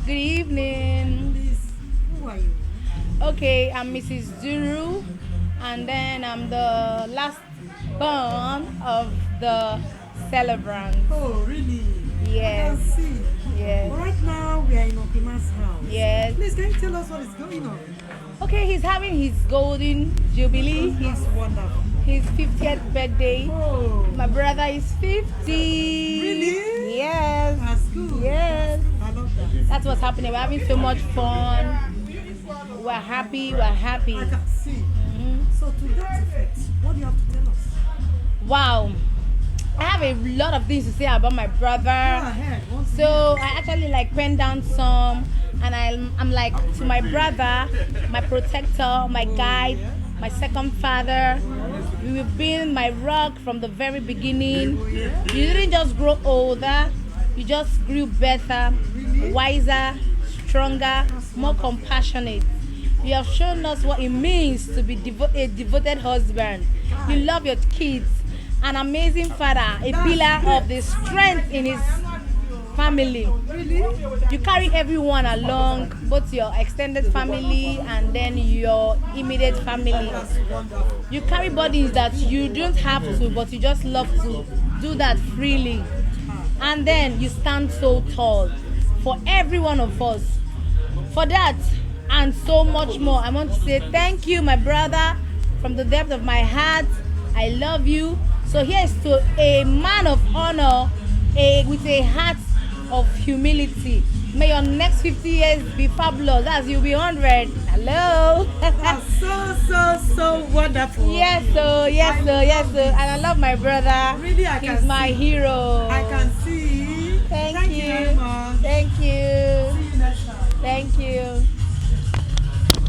Good evening. Please, who are you? Okay, I'm Mrs. Duru, and then I'm the last born of the celebrant. Oh, really? I can Yes, see. yes, But right now, we are in Okima's house. yes. Please, can you tell us what is going on? Okay, he's having his golden jubilee, That's wonderful. his 50th birthday. Oh, My brother is 50. Really? Yes, that's good. yes. I love that. That's what's happening. We're having so much fun. We're happy, we're happy. I can see. So, to that effect, what do you have to tell us? Wow. I have a lot of things to say about my Go brother. ahead. Once So I actually like penned down some, and I'm like to my brother, my protector, my guide, my second father. You've been my rock from the very beginning. You didn't just grow older, you just grew better, wiser, stronger, more compassionate. You have shown us what it means to be a devoted husband. You love your kids, an amazing father, a pillar of the strength in his family. Really? You carry everyone along, both your extended family and then your immediate family. That's wonderful. You carry burdens that you don't have to, but you just love to do that freely. And then you stand so tall for every one of us. For that and so much more, I want to say thank you, my brother, from the depth of my heart. I love you. So here's to a man of honor, with a heart of humility. May your next 50 years be fabulous as you'll be 100. Hello. That's so wonderful. Yes, so yes, so yes, so. And I love my brother. Really, I He's can my see. hero. I can see. Thank you. you very much. Thank you.